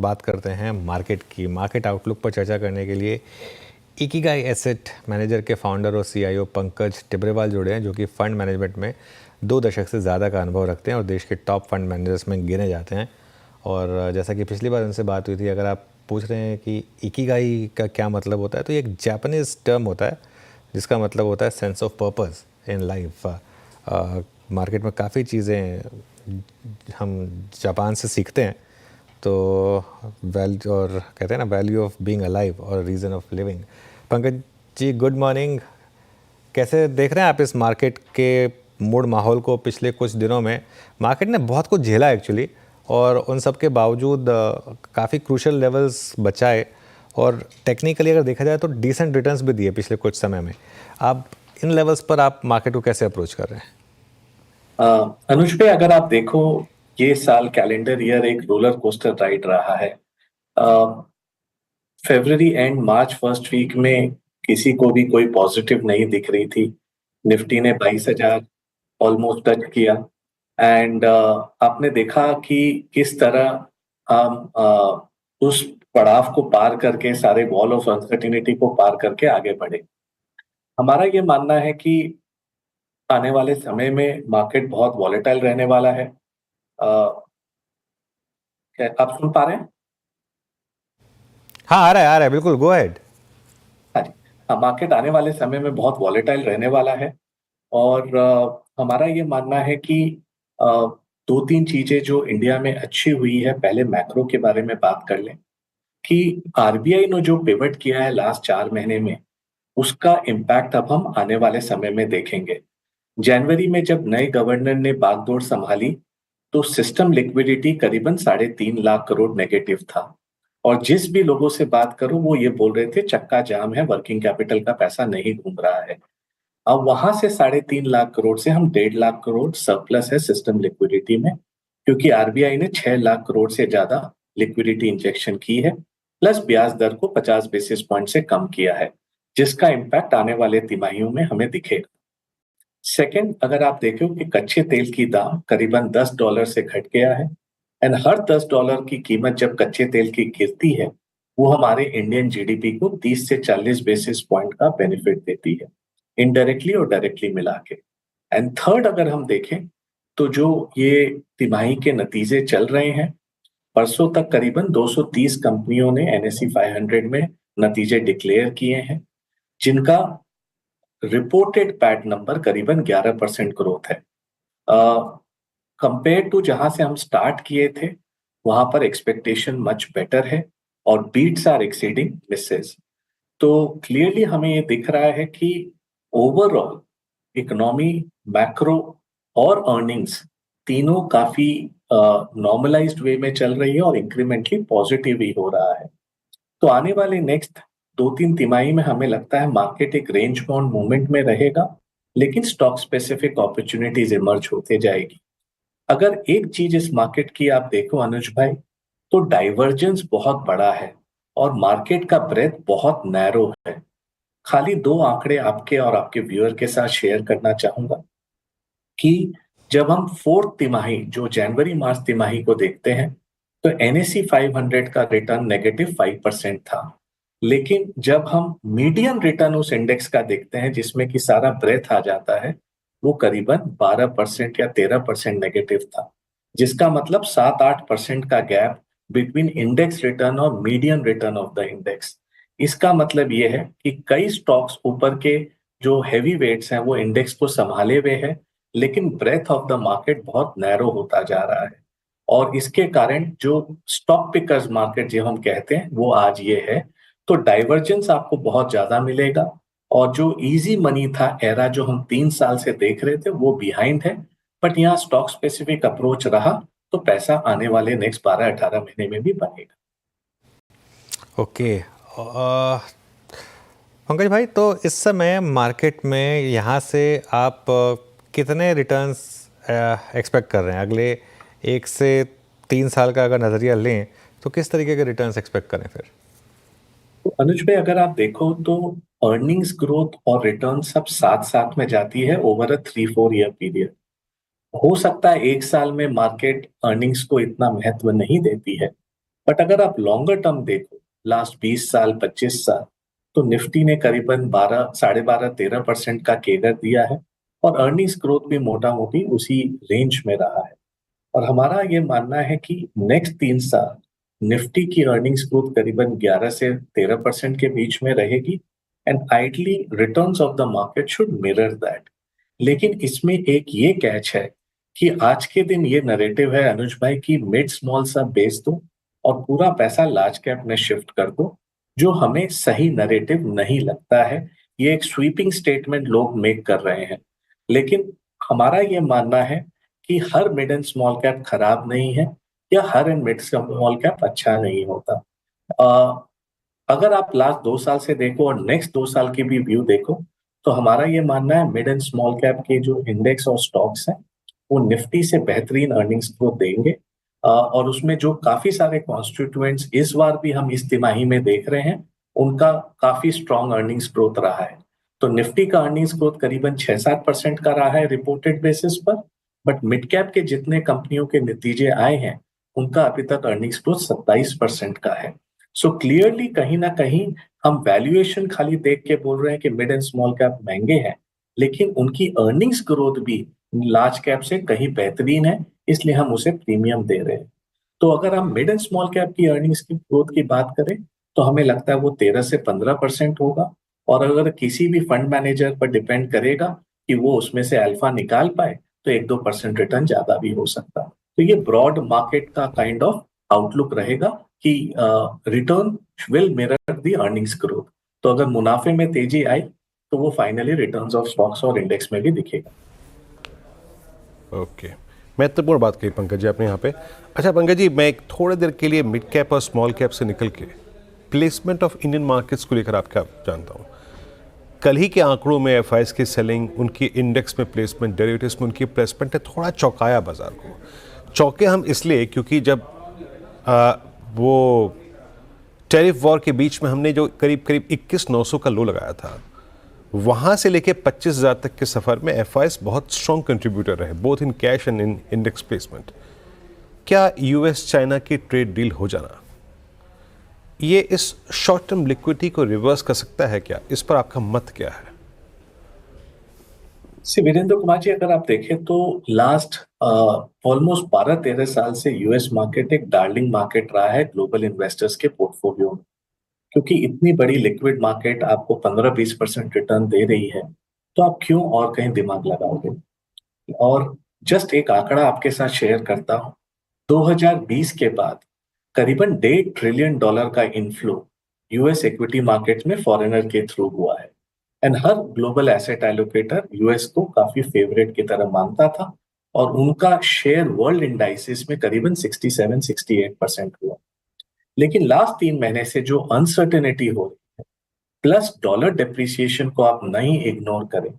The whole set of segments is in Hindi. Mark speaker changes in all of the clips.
Speaker 1: बात करते हैं मार्केट की। मार्केट आउटलुक पर चर्चा करने के लिए इकिगाई एसेट मैनेजर के फाउंडर और सीईओ पंकज टिब्रेवाल जुड़े हैं, जो कि फ़ंड मैनेजमेंट में 2 दशक से ज़्यादा का अनुभव रखते हैं और देश के टॉप फंड मैनेजर्स में गिने जाते हैं। और जैसा कि पिछली बार उनसे बात हुई थी, अगर आप पूछ रहे हैं कि इकिगाई का क्या मतलब होता है, तो ये एक जापानीज़ टर्म होता है जिसका मतलब होता है sense of purpose in life. Market में काफ़ी चीज़ें हम जापान से सीखते हैं, तो वैल्यू और कहते हैं ना, वैल्यू ऑफ बीइंग अलाइव और reason of living. Pankaj ji, good morning. कैसे देख रहे हैं आप इस मार्केट के मूड माहौल को? पिछले कुछ दिनों में मार्केट ने बहुत कुछ झेला एक्चुअली, और उन सब के बावजूद काफ़ी क्रूशल लेवल्स बचाए और टेक्निकली अगर देखा जाए तो डिसेंट रिटर्न्स भी दिए पिछले कुछ समय में। आप इन लेवल्स पर आप मार्केट को कैसे अप्रोच कर रहे हैं?
Speaker 2: अनुज पे अगर आप देखो, ये साल कैलेंडर ईयर एक रोलर कोस्टर राइड रहा है। फरवरी एंड मार्च फर्स्ट वीक में किसी को भी कोई पॉजिटिव नहीं दिख रही थी। निफ्टी ने 22,000 ऑलमोस्ट टच किया। एंड आपने देखा कि किस तरह हम उस पड़ाव को पार करके, सारे वॉल ऑफ अनसर्टिनिटी को पार करके आगे बढ़े। हमारा ये मानना है कि आने वाले समय में मार्केट बहुत वॉलेटाइल रहने वाला है। अ, क्या आप सुन पा रहे हैं?
Speaker 1: हाँ, आ रहा है, बिल्कुल, गो अहेड।
Speaker 2: हाँ जी। हाँ, मार्केट आने वाले समय में बहुत वॉलेटाइल रहने वाला है। और हमारा ये मानना है कि अ, दो तीन चीजें जो इंडिया में अच्छी हुई है, पहले मैक्रो के बारे में बात कर लें कि आरबीआई ने जो पिवट किया है लास्ट 4 महीने में, उसका इम्पैक्ट अब हम आने वाले समय में देखेंगे। जनवरी में जब नए गवर्नर ने बागडोर संभाली, तो सिस्टम लिक्विडिटी करीबन 3.5 लाख करोड़ नेगेटिव था। और जिस भी लोगों से बात करो, वो ये बोल रहे थे चक्का जाम है, वर्किंग कैपिटल का पैसा नहीं घूम रहा है। अब वहां से 3.5 लाख करोड़ से हम 1.5 लाख करोड़ सरप्लस है सिस्टम लिक्विडिटी में, क्योंकि आरबीआई ने 6 लाख करोड़ से ज्यादा लिक्विडिटी इंजेक्शन की है, प्लस ब्याज दर को 50 बेसिस पॉइंट से कम किया है, जिसका इम्पैक्ट आने वाले तिमाहियों में हमें दिखेगा। सेकंड, अगर आप देखो कि कच्चे तेल की दाम करीबन $10 से घट गया है। एंड हर $10 की कीमत जब कच्चे तेल की गिरती है, वो हमारे इंडियन जीडीपी को 30 से 40 बेसिस पॉइंट का बेनिफिट देती है, इनडायरेक्टली और डायरेक्टली मिला के। एंड थर्ड, अगर हम देखें तो जो ये तिमाही के नतीजे चल रहे हैं, परसों तक करीबन 230 कंपनियों ने एनएसई 500 में नतीजे डिक्लेयर किए हैं, जिनका रिपोर्टेड पैट नंबर करीबन 11% ग्रोथ है। कंपेयर टू जहां से हम स्टार्ट किए थे, वहां पर एक्सपेक्टेशन मच बेटर है और बीट्स आर एक्सीडिंग मिसेस। तो क्लियरली हमें ये दिख रहा है कि ओवरऑल इकोनॉमी, मैक्रो और अर्निंग्स तीनों काफी नॉर्मलाइज्ड वे में चल रही है और इंक्रीमेंटली पॉजिटिव ही हो रहा है। तो आने वाले नेक्स्ट 2-3 तिमाही में हमें लगता है मार्केट एक रेंज बाउंड मूवमेंट में रहेगा, लेकिन स्टॉक स्पेसिफिक अपॉर्चुनिटीज इमर्ज होते जाएगी। अगर एक चीज इस मार्केट की आप देखो अनुज भाई, तो डाइवर्जेंस बहुत बड़ा है और मार्केट का ब्रेथ बहुत नैरो है। खाली 2 आंकड़े आपके और आपके व्यूअर के साथ शेयर करना चाहूंगा कि जब हम फोर्थ तिमाही, जो जनवरी मार्च तिमाही को देखते हैं, तो एनएसई 500 का रिटर्न -5% था। लेकिन जब हम मीडियन रिटर्न उस इंडेक्स का देखते हैं, जिसमें कि सारा ब्रेथ आ जाता है, वो करीबन 12% या 13% नेगेटिव था, जिसका मतलब 7-8% का गैप बिटवीन इंडेक्स रिटर्न और median return of the index. इसका मतलब ये है कि कई स्टॉक्स ऊपर के जो हैवी वेट्स हैं, वो इंडेक्स को संभाले हुए हैं, लेकिन ब्रेथ ऑफ द मार्केट बहुत नैरो होता जा रहा है। और इसके कारण जो स्टॉक पिकर्स मार्केट जो हम कहते हैं, वो आज ये है। तो डाइवर्जेंस आपको बहुत ज्यादा मिलेगा, और जो इजी मनी था एरा, जो हम 3 साल से देख रहे थे, वो बिहाइंड है। बट यहाँ स्टॉक स्पेसिफिक अप्रोच रहा, तो पैसा आने वाले नेक्स्ट 12-18 महीने में भी बनेगा।
Speaker 1: ओके। पंकज भाई, तो इस समय मार्केट में यहाँ से आप कितने रिटर्न्स एक्सपेक्ट कर रहे हैं? अगले 1 से 3 साल का अगर नज़रिया लें, तो किस तरीके के रिटर्न्स एक्सपेक्ट करें फिर?
Speaker 2: तो अनुज भाई, अगर आप देखो तो अर्निंग्स ग्रोथ और रिटर्न सब साथ साथ में जाती है ओवर अ 3-4 ईयर पीरियड। हो सकता है एक साल में मार्केट अर्निंग्स को इतना महत्व नहीं देती है, बट अगर आप लॉन्गर टर्म देखो, लास्ट 20 साल 25 साल, तो निफ्टी ने करीबन 12 12.5 13% का केगर दिया है और अर्निंग्स ग्रोथ भी मोटा मोटी उसी रेंज में रहा है। और हमारा ये मानना है कि नेक्स्ट 3 साल निफ्टी की अर्निंग्स ग्रोथ करीबन 11 से 13% के बीच में रहेगी and ideally returns of the market should mirror that. लेकिन इसमें एक ये कैच है कि आज के दिन ये नैरेटिव है अनुज भाई की मिड स्मॉल सब बेच दो और पूरा पैसा लार्ज कैप में शिफ्ट कर दो, जो हमें सही नैरेटिव नहीं लगता है। ये एक स्वीपिंग स्टेटमेंट लोग मेक कर रहे हैं, लेकिन हमारा ये मानना है कि हर मिड एंड स्मॉल कैप खराब नहीं है या her and mid small cap अच्छा नहीं होता। अ, अगर आप लास्ट 2 साल से देखो और नेक्स्ट 2 साल की भी व्यू देखो, तो हमारा ये मानना है मिड एंड स्मॉल कैप के जो इंडेक्स और स्टॉक्स हैं वो निफ्टी से बेहतरीन अर्निंग्स ग्रोथ देंगे। और उसमें जो काफी सारे कॉन्स्टिट्यूएंट्स इस बार भी हम इस तिमाही में देख रहे हैं, उनका काफी स्ट्रॉन्ग अर्निंग्स ग्रोथ रहा है। तो निफ्टी का अर्निंग्स ग्रोथ करीबन 6-7% का रहा है रिपोर्टेड बेसिस पर, बट मिड कैप के जितने कंपनियों के नतीजे आए हैं उनका अभी तक अर्निंग्स ग्रोथ 27% का है। सो क्लियरली कहीं ना कहीं हम वैल्यूएशन खाली देख के बोल रहे हैं कि मिड एंड स्मॉल कैप महंगे हैं, लेकिन उनकी अर्निंग्स ग्रोथ भी लार्ज कैप से कहीं बेहतरीन है, इसलिए हम उसे प्रीमियम दे रहे हैं। तो अगर हम मिड एंड स्मॉल कैप की अर्निंग्स की ग्रोथ की बात करें, तो हमें लगता है वो 13 से 15% होगा। और अगर किसी भी फंड मैनेजर पर डिपेंड करेगा कि वो उसमें से अल्फा निकाल पाए, तो 1-2% रिटर्न ज्यादा भी हो सकता है। तो ये ब्रॉड मार्केट का काइंड ऑफ आउटलुक रहेगा कि return will mirror the earnings growth. तो अगर मुनाफे में तेजी आई तो वो फाइनली रिटर्न्स ऑफ स्टॉक्स और इंडेक्स में भी दिखेगा।
Speaker 3: ओके, महत्वपूर्ण बात कही पंकज जी आपने यहाँ पे। अच्छा पंकज जी, मैं एक थोड़ी देर के लिए मिड कैप और स्मॉल कैप से निकल के प्लेसमेंट ऑफ इंडियन मार्केट्स को लेकर आप क्या जानता हूँ। कल ही के आंकड़ों में एफआईएस की सेलिंग, उनकी इंडेक्स में प्लेसमेंट, डेरिवेटिव्स में उनकी प्लेसमेंट है थोड़ा चौंकाया बाजार को। चौंके हम इसलिए क्योंकि जब वो टैरिफ वॉर के बीच में हमने जो करीब करीब 21,900 का लो लगाया था, वहाँ से लेके 25,000 तक के सफ़र में एफआईएस बहुत स्ट्रॉन्ग कंट्रीब्यूटर रहे, both in cash and in index placement. क्या यूएस चाइना की ट्रेड डील हो जाना ये इस शॉर्ट टर्म लिक्विडिटी को रिवर्स कर सकता है क्या? इस पर आपका मत क्या है?
Speaker 2: वीरेंद्र कुमार जी, अगर आप देखें तो लास्ट ऑलमोस्ट 12-13 साल से यूएस मार्केट एक डार्लिंग मार्केट रहा है ग्लोबल इन्वेस्टर्स के पोर्टफोलियो में। क्योंकि इतनी बड़ी लिक्विड मार्केट आपको 15-20% रिटर्न दे रही है, तो आप क्यों और कहीं दिमाग लगाओगे। और जस्ट एक आंकड़ा आपके साथ शेयर करता हूं, 2020 के बाद करीबन $1.5 ट्रिलियन का इनफ्लो यूएस इक्विटी मार्केट में फॉरेनर के थ्रू हुआ है। And her global asset allocator US को काफी फेवरेट की तरह मानता था और उनका शेयर वर्ल्ड इंडाइसिस में करीबन 67-68% हुआ। लेकिन लास्ट 3 महीने से जो अनसर्टेनिटी हो रही है, प्लस डॉलर डेप्रिसिएशन को आप नहीं इग्नोर करें,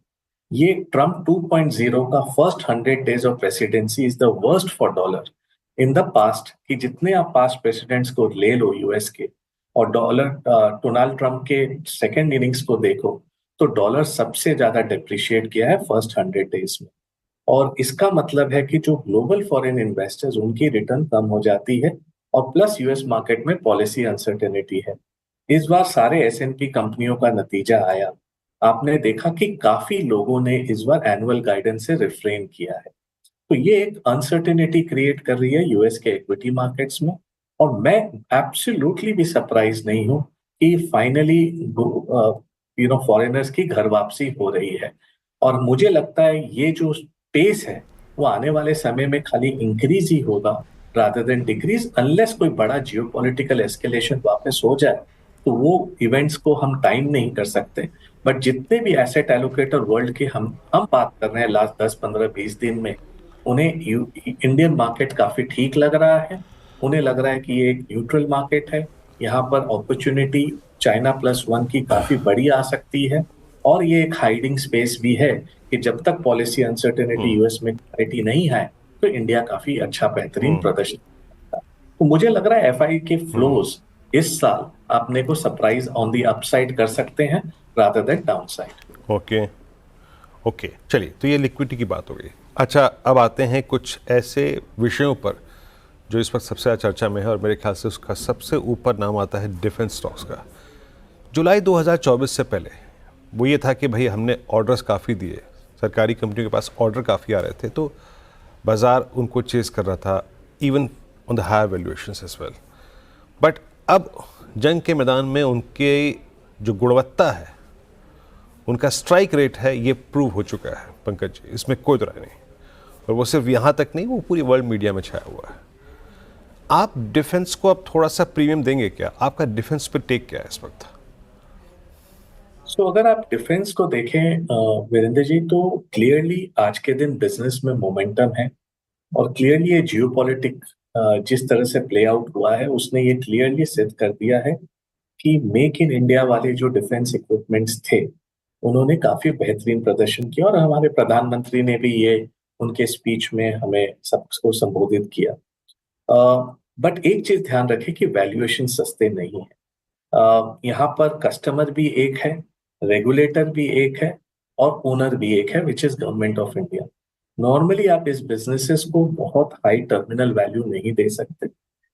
Speaker 2: ये ट्रम्प 2.0 का first 100 days of presidency is the worst for dollar in the past. कि जितने आप पास्ट प्रेसिडेंट्स को ले लो यूएस के और डॉलर डोनाल्ड ट्रम्प के सेकेंड इनिंग्स को देखो, तो डॉलर सबसे ज्यादा डेप्रिशिएट किया है फर्स्ट 100 डेज में। और इसका मतलब है कि जो ग्लोबल फॉरेन इन्वेस्टर्स उनकी रिटर्न कम हो जाती है और प्लस यूएस मार्केट में पॉलिसी अनसर्टेनिटी है। इस बार सारे एसएनपी कंपनियों का नतीजा आया, आपने देखा कि काफी लोगों ने इस बार एनुअल गाइडेंस से रिफ्रेन किया है। तो ये एक अनसर्टेनिटी क्रिएट कर रही है यूएस के इक्विटी मार्केट्स में। और मैं एब्सोल्युटली भी सरप्राइज नहीं हूं कि फाइनली फॉरेनर्स की घर वापसी हो रही है। और मुझे लगता है ये जो पेस है वो आने वाले समय में खाली इंक्रीज ही होगा रादर देन डिक्रीज, अनलेस कोई बड़ा जियोपॉलिटिकल एस्केलेशन वापस हो जाए, तो वो इवेंट्स को हम टाइम नहीं कर सकते। बट जितने भी एसेट एलोकेटर वर्ल्ड के हम बात कर रहे हैं लास्ट 10-15-20 दिन में, उन्हें इंडियन मार्केट काफी ठीक लग रहा है। उन्हें लग रहा है कि ये एक न्यूट्रल मार्केट है, यहाँ पर अपॉर्चुनिटी चाइना +1 की काफी बड़ी आ सकती है। और ये एक हाइडिंग स्पेस भी है कि जब तक पॉलिसी अनसर्टेनिटी यूएस में क्लैरिटी नहीं है, तो इंडिया काफी अच्छा बेहतरीन प्रदर्शन करेगा। तो मुझे लग रहा है एफआई के फ्लोज इस साल अपने को सरप्राइज ऑन दी अपसाइड कर सकते हैं rather than downside.
Speaker 3: Okay okay, चलिए, तो ये लिक्विडिटी की बात हो गई। अच्छा, अब आते हैं कुछ ऐसे विषयों पर जो इस वक्त सबसे ज़्यादा चर्चा में है और मेरे ख्याल से उसका सबसे ऊपर नाम आता है डिफेंस स्टॉक्स का। जुलाई 2024 से पहले वो ये था कि भाई हमने ऑर्डर्स काफ़ी दिए, सरकारी कंपनियों के पास ऑर्डर काफ़ी आ रहे थे, तो बाज़ार उनको चेस कर रहा था, even on the higher valuations as well. But अब जंग के मैदान में उनके जो गुणवत्ता है, उनका स्ट्राइक रेट है, ये प्रूव हो चुका है पंकज जी, इसमें कोई दो राय नहीं। और वो सिर्फ यहाँ तक नहीं, वो पूरी वर्ल्ड मीडिया में छाया हुआ है। आप डिफेंस को अब थोड़ा सा प्रीमियम देंगे क्या? आपका डिफेंस पे टेक क्या है इस वक्त?
Speaker 2: अगर आप डिफेंस को देखें वीरेंद्र जी, तो क्लियरली आज के दिन बिजनेस में मोमेंटम है और क्लियरली ये जियोपॉलिटिक जिस तरह से प्ले आउट हुआ है उसने ये क्लियरली सिद्ध कर दिया है कि मेक इन इंडिया वाले जो डिफेंस इक्विपमेंट्स थे उन्होंने काफी बेहतरीन प्रदर्शन किया और हमारे प्रधानमंत्री ने भी ये उनके स्पीच में हमें सबको संबोधित किया। बट एक चीज ध्यान रखें कि वैल्यूएशन सस्ते नहीं है। यहाँ पर कस्टमर भी एक है, रेगुलेटर भी एक है और ओनर भी एक है, which is government of India. Normally आप इस बिजनेसेस को बहुत हाई टर्मिनल वैल्यू नहीं दे सकते,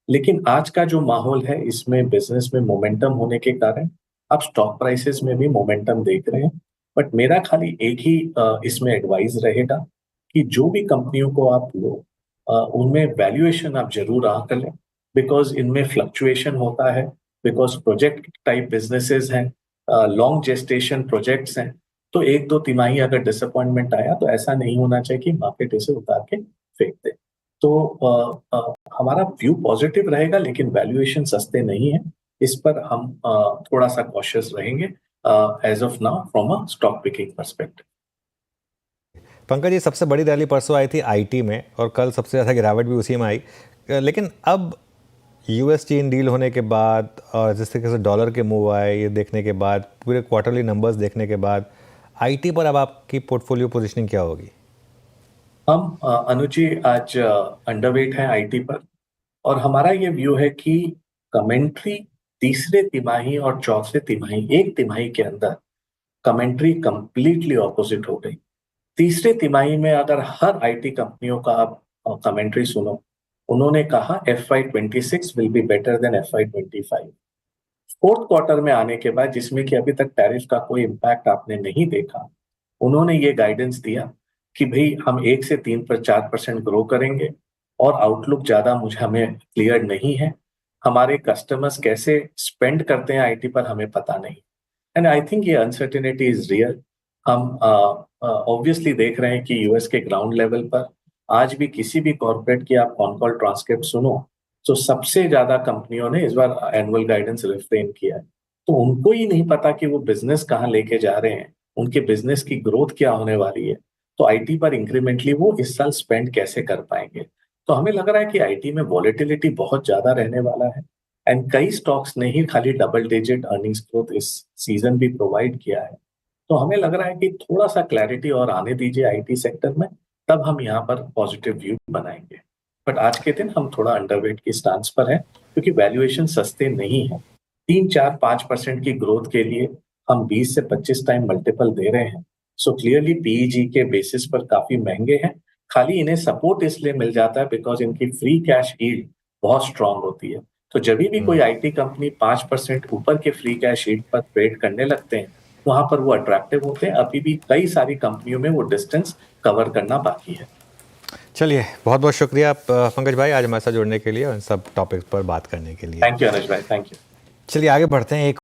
Speaker 2: लेकिन आज का जो माहौल है इसमें बिजनेस में मोमेंटम होने के कारण आप स्टॉक प्राइसेस में भी मोमेंटम देख रहे हैं। बट मेरा खाली एक ही इसमें एडवाइस रहेगा कि जो भी कंपनियों को आप लो उनमें वैल्यूएशन आप जरूर आंक लें, बिकॉज इनमें फ्लक्चुएशन होता है, बिकॉज प्रोजेक्ट टाइप बिजनेसेस हैं, लॉन्ग जेस्टेशन प्रोजेक्ट्स हैं। तो एक दो तिमाही अगर डिसअपॉइंटमेंट आया तो ऐसा नहीं होना चाहिए कि मार्केट इसे उतार के फेंक दे। तो हमारा व्यू पॉजिटिव रहेगा, लेकिन वैल्यूएशन सस्ते नहीं है, इस पर हम थोड़ा सा कॉशियस रहेंगे as of now from a stock picking perspective.
Speaker 1: Pankaj ji, सबसे बड़ी रैली परसों आई थी आईटी में और कल सबसे ज़्यादा गिरावट भी उसी में आई, लेकिन अब यूएस चीन डील होने के बाद और जिस तरीके से डॉलर के मूव आए ये देखने के बाद, पूरे क्वार्टरली नंबर्स देखने के बाद, आईटी पर अब आपकी पोर्टफोलियो पोजीशनिंग क्या होगी?
Speaker 2: हम अनुज जी आज अंडरवेट है आईटी पर और हमारा ये व्यू है कि कमेंट्री तीसरे तिमाही और चौथे तिमाही, एक तिमाही के अंदर कमेंट्री कंप्लीटली ऑपोजिट हो गई। तीसरे तिमाही में अगर हर आईटी कंपनियों का आप कमेंट्री सुनो, उन्होंने कहा FY26 will be better than FY25। Fourth quarter में आने के बाद, जिसमें कि अभी तक टैरिफ का कोई इम्पैक्ट आपने नहीं देखा, उन्होंने ये गाइडेंस दिया कि भाई हम 1 से 3 पर 4% ग्रो करेंगे और आउटलुक ज्यादा हमें क्लियर नहीं है। हमारे कस्टमर्स कैसे स्पेंड करते हैं आईटी पर हमें पता नहीं, एंड आई थिंक ये अनसर्टेनिटी इज रियल। हम ऑब्वियसली देख रहे हैं कि यूएस के ग्राउंड लेवल पर आज भी किसी भी कॉर्पोरेट की आप ऑन कॉल ट्रांसक्रिप्ट सुनो तो सबसे ज्यादा कंपनियों ने इस बार एनुअल गाइडेंस रिफ्रेन किया है। तो उनको ही नहीं पता कि वो बिजनेस कहाँ लेके जा रहे हैं, उनके बिजनेस की ग्रोथ क्या होने वाली है, तो आईटी पर इंक्रीमेंटली वो इस साल स्पेंड कैसे कर पाएंगे। तो हमें लग रहा है कि आईटी में वॉलेटिलिटी बहुत ज्यादा रहने वाला है, एंड कई स्टॉक्स ने ही खाली डबल डिजिट अर्निंग्स ग्रोथ इस सीजन भी प्रोवाइड किया है। तो हमें लग रहा है कि थोड़ा सा क्लैरिटी और आने दीजिए आईटी सेक्टर में, तब हम यहाँ पर पॉजिटिव व्यू बनाएंगे। बट आज के दिन हम थोड़ा अंडरवेट की स्टांस पर है, क्योंकि वैल्यूएशन सस्ते नहीं है। 3, 4, 5% की ग्रोथ के लिए हम 20 से 25 टाइम मल्टीपल दे रहे हैं। सो क्लियरली पीईजी के बेसिस पर काफी महंगे हैं। खाली इन्हें सपोर्ट इसलिए मिल जाता है बिकॉज इनकी फ्री कैश यील्ड बहुत स्ट्रांग होती है। तो जब भी कोई आईटी कंपनी 5% ऊपर के फ्री कैश यील्ड पर ट्रेड करने लगते हैं, वहां पर वो अट्रैक्टिव होते हैं। अभी भी कई सारी कंपनियों में वो डिस्टेंस कवर करना बाकी है।
Speaker 1: चलिए, बहुत बहुत शुक्रिया पंकज भाई आज हमारे साथ जुड़ने के लिए और इन सब टॉपिक्स पर बात करने के लिए।
Speaker 2: थैंक यू अनुज भाई, थैंक यू।
Speaker 1: चलिए आगे बढ़ते हैं। एक